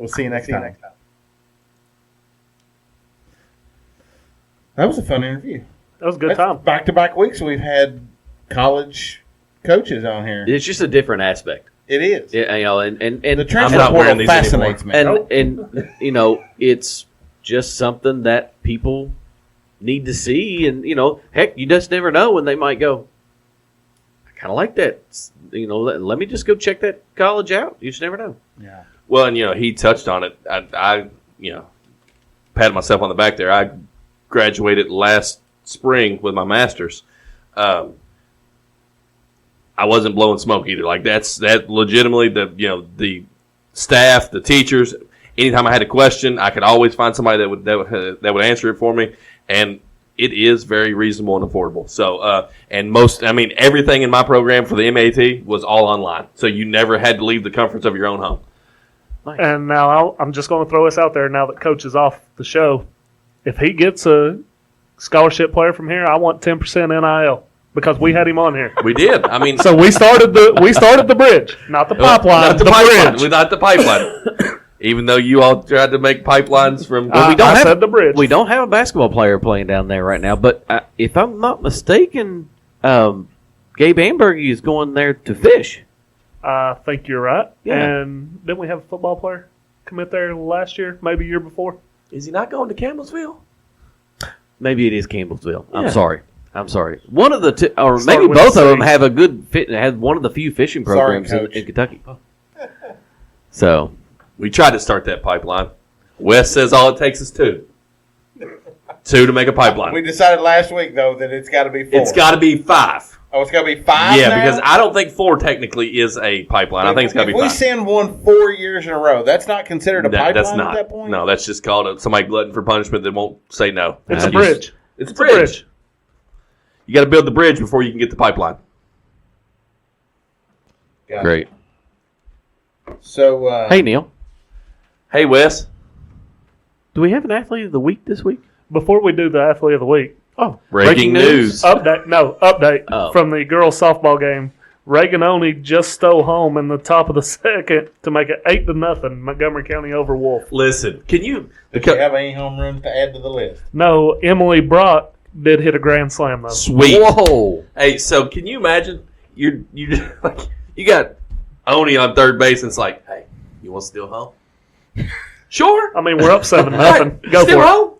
see you next time. That was a fun interview. That was a good time. Back-to-back weeks we've had college coaches on here. It's just a different aspect. It is. Yeah, and the transfer portal fascinates me. And it's just something that people need to see, and heck, you just never know when they might go, I kind of like that. Let me just go check that college out. You just never know. Yeah. Well, and he touched on it. I patted myself on the back there. I graduated last spring with my master's. I wasn't blowing smoke either. Like that legitimately the staff, the teachers. Anytime I had a question, I could always find somebody that would answer it for me, and it is very reasonable and affordable. So, everything in my program for the MAT was all online, so you never had to leave the comforts of your own home. And now I'm just going to throw this out there now that Coach is off the show. If he gets a scholarship player from here, I want 10% NIL because we had him on here. We did. I mean, So we started the bridge, not the pipeline. not the bridge. pipeline. Not the pipeline. Even though you all tried to make pipelines from. Well, we don't have said the bridge. We don't have a basketball player playing down there right now, but if I'm not mistaken, Gabe Amberg is going there to fish. I think you're right. Yeah. And didn't we have a football player commit there last year, maybe year before? Is he not going to Campbellsville? Maybe it is Campbellsville. Yeah. I'm sorry. One of the two, or Start maybe with both C. of them have a good fit. Had one of the few fishing Sorry, programs Coach. in Kentucky. So We tried to start that pipeline. Wes says all it takes is 2. 2 to make a pipeline. We decided last week, though, that it's got to be 4. It's got to be 5. Oh, it's got to be 5 Yeah, now? because I don't think 4 technically is a pipeline. I think it's got to be If we 5. send one 4 years in a row, that's not considered a pipeline That's not. at that point? No, that's just called somebody glutton for punishment that won't say no. It's a bridge. It's a bridge. You got to build the bridge before you can get the pipeline. Gotcha. great. So, Hey Neil, Hey, Wes. do we have an athlete of the week this week? Before we do the athlete of the week, Breaking news. update Oh. from the girls softball game. Reaganoni just stole home in the top of the second to make it 8-0 Montgomery County over Wolf. Listen, can you? do you have any home runs to add to the list? No, Emily Brock did hit a grand slam though. Sweet. Whoa! Hey, so can you imagine? You like you got Oni on third base, and it's like, hey, you want to steal home? Sure. I mean, we're up 7-0. Right. Go Steal for it. home?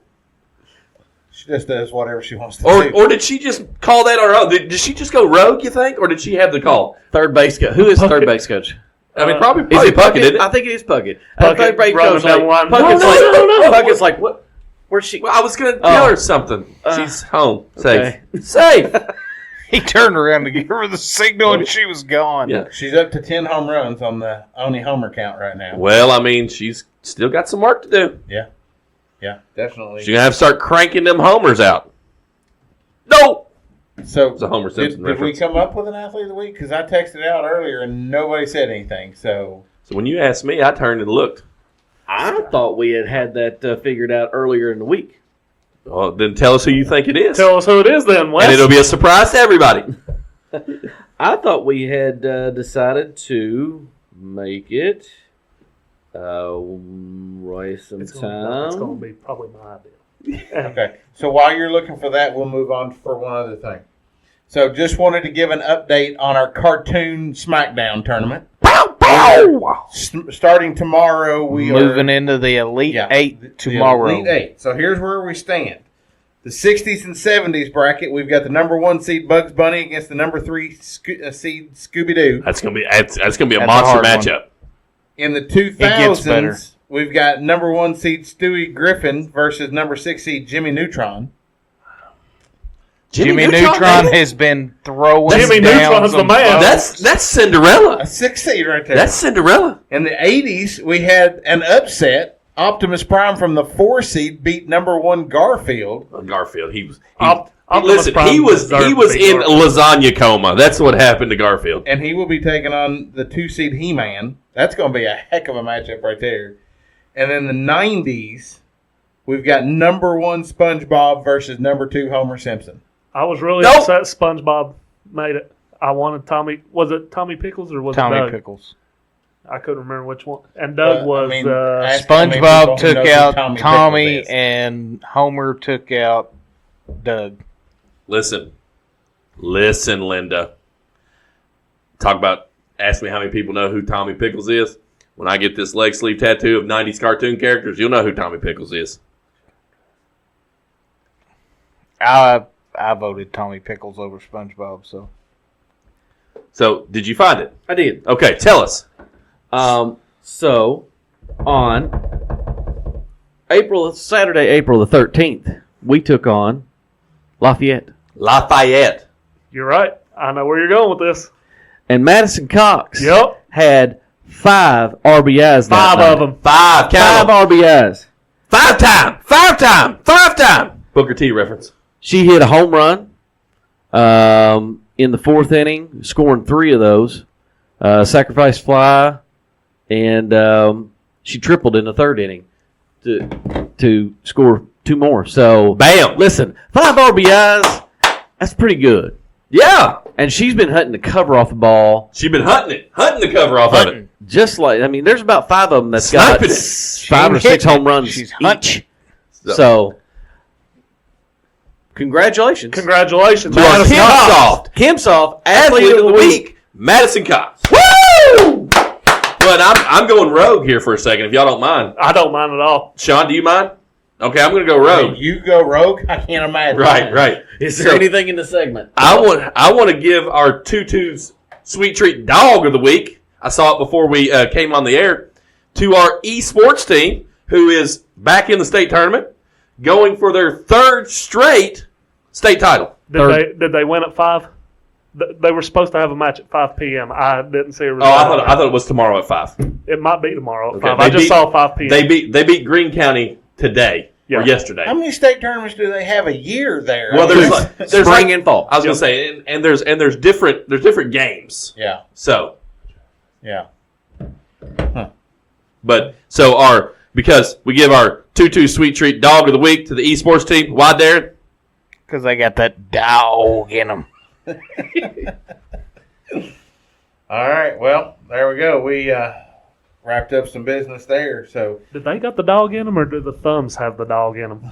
She just does whatever she wants to do. Or did she just call that on her own? Did she just go rogue, you think? Or did she have the call? Third base coach. Who is third base coach? I mean, probably Is it Puckett, isn't it? I think it is Puckett. Puckett Third base running coach. down Like, the line. Puckett's No. Puckett's like, what? Where's she? Well, I was going to tell her something. She's home. okay. Safe. He turned around to give her the signal and she was gone. Yeah. She's up to 10 home runs on the Oni homer count right now. Well, I mean, she's still got some work to do. Yeah, definitely. She's going to have to start cranking them homers out. No! So, It's a Homer Simpson did we reference. come up with an athlete of the week? Because I texted out earlier and nobody said anything. So, So when you asked me, I turned and looked. I thought we had that figured out earlier in the week. Well, then tell us who you think it is. Tell us who it is then, Wes. And it'll be a surprise to everybody. I thought we had decided to make it. Waste some It's time. going to be probably my idea. okay. So while you're looking for that, we'll move on for one other thing. So just wanted to give an update on our cartoon SmackDown tournament. Starting tomorrow, we Moving are into the Elite yeah, 8 the tomorrow. Elite 8. So here's where we stand. The 60s and 70s bracket, we've got the number 1 seed Bugs Bunny against the number 3 seed Scooby Doo. That's gonna be a That's a monster hard one. matchup. In the gets better. 2000s, we've got number 1 seed Stewie Griffin versus number 6 seed Jimmy Neutron. Jimmy Neutron has been throwing Jimmy down Neutron's some the man. folks. That's Cinderella. A 6 seed right there. That's Cinderella. In the 80s, we had an upset. Optimus Prime from the 4 seed beat number 1 Garfield. Garfield. He was. Optimus Listen, Prime he was deserved to be in Garfield. lasagna coma. That's what happened to Garfield. And he will be taking on the 2 seed He-Man. That's going to be a heck of a matchup right there. And in the 90s, we've got number 1 SpongeBob versus number 2 Homer Simpson. I was really Nope. upset SpongeBob made it. I wanted Tommy. Was it Tommy Pickles or was it Tommy Doug? Pickles. I couldn't remember which one. And Doug was. ask how many people SpongeBob who took knows who out Tommy Tommy, Pickles is. and Homer took out Doug. Listen, Linda. Ask me how many people know who Tommy Pickles is. When I get this leg sleeve tattoo of 90s cartoon characters, you'll know who Tommy Pickles is. I voted Tommy Pickles over SpongeBob, so. So, did you find it? I did. Okay, tell us. So on Saturday, April the 13th, we took on Lafayette. Lafayette. You're right. I know where you're going with this. And Madison Cox Yep. had 5 RBIs. That 5 night. of them. 5 5 count. RBIs. 5 time. Booker T reference. She hit a home run in the 4th inning, scoring 3 of those. Sacrifice fly, and she tripled in the 3rd inning to score 2 more. So, Bam. listen, 5 RBIs, that's pretty good. Yeah. And she's been hunting the cover off the ball. She's been hunting the cover off of it. Just like, I mean, there's about 5 of them that's Sniping got it. 5 or 6 home runs She's each. So, congratulations. Congratulations. To our Madison Kimsoft Kimsoft, Athlete of the Week, Madison Cox. Woo! But I'm going rogue here for a second, if y'all don't mind. I don't mind at all. Sean, do you mind? Okay, I'm going to go rogue. You go rogue? I can't imagine. Right. Is there anything in the segment? I want to give our Tutu's Sweet Treat Dog of the Week. I saw it before we came on the air. To our esports team, who is back in the state tournament, going for their 3rd straight state title. Did they win at 5? They were supposed to have a match at 5 p.m. I didn't see a result. Oh, I thought it was tomorrow at 5. It might be tomorrow at Okay. 5. I just saw 5 p.m. They beat Greene County today or yesterday. How many state tournaments do they have a year there? Well, there's Spring like, and fall. I was gonna say, and there's different games. Yeah. So, Yeah. but so because we give our Tutu Sweet Treat Dog of the Week to the esports team. Why, Darren? Because they got that dog in them. All right. Well, there we go. We wrapped up some business there. So Did they got the dog in them, or do the thumbs have the dog in them?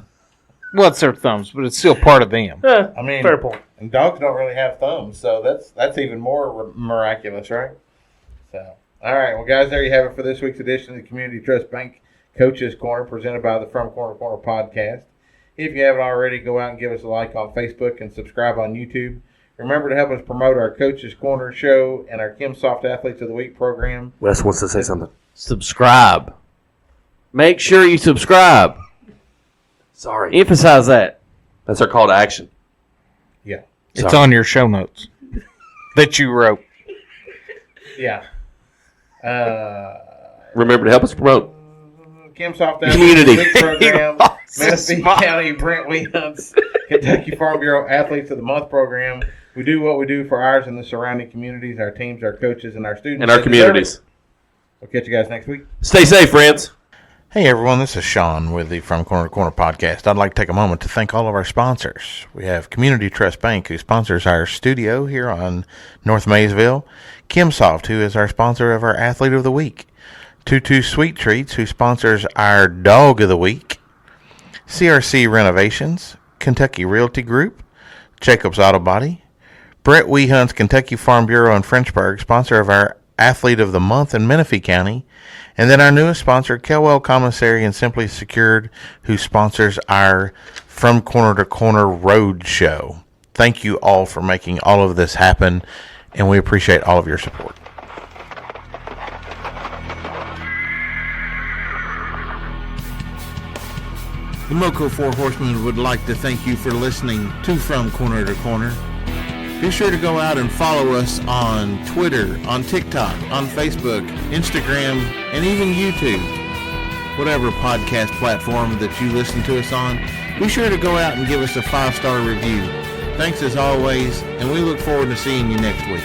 Well, it's their thumbs, but it's still part of them. Yeah, I mean, fair point. and dogs don't really have thumbs, so that's even more miraculous, right? So, all right. Well, guys, there you have it for this week's edition of the Community Trust Bank Coaches Corner, presented by the From Corner to Corner podcast. If you haven't already, go out and give us a like on Facebook and subscribe on YouTube. Remember to help us promote our Coaches Corner show and our Kimsoft Athletes of the Week program. Wes wants to say something. Subscribe. Make sure you subscribe. Sorry, Emphasize that. that's our call to action. Yeah. It's on your show notes that you wrote. Yeah. Remember to help us promote. Kimsoft Community. Athletes program, Menifee County Brent Weehunt's Kentucky Farm Bureau Athletes of the Month program. We do what we do for ours and the surrounding communities, our teams, our coaches, and our students. And our communities. We'll catch you guys next week. Stay safe, friends. Hey everyone, this is Sean with the From Corner to Corner podcast. I'd like to take a moment to thank all of our sponsors. We have Community Trust Bank, who sponsors our studio here on North Maysville. Kimsoft, who is our sponsor of our Athlete of the Week. Tutu Sweet Treats, who sponsors our Dog of the Week. CRC Renovations, Kentucky Realty Group, Jacobs Auto Body, Brett Weehunt's Kentucky Farm Bureau in Frenchburg, sponsor of our Athlete of the Month in Menifee County, and then our newest sponsor, Kelwell Commissary and Simply Secured, who sponsors our From Corner to Corner Road Show. Thank you all for making all of this happen, and we appreciate all of your support. The Moco Four Horsemen would like to thank you for listening to From Corner to Corner. Be sure to go out and follow us on Twitter, on TikTok, on Facebook, Instagram, and even YouTube. Whatever podcast platform that you listen to us on, be sure to go out and give us a 5-star review. Thanks as always, and we look forward to seeing you next week.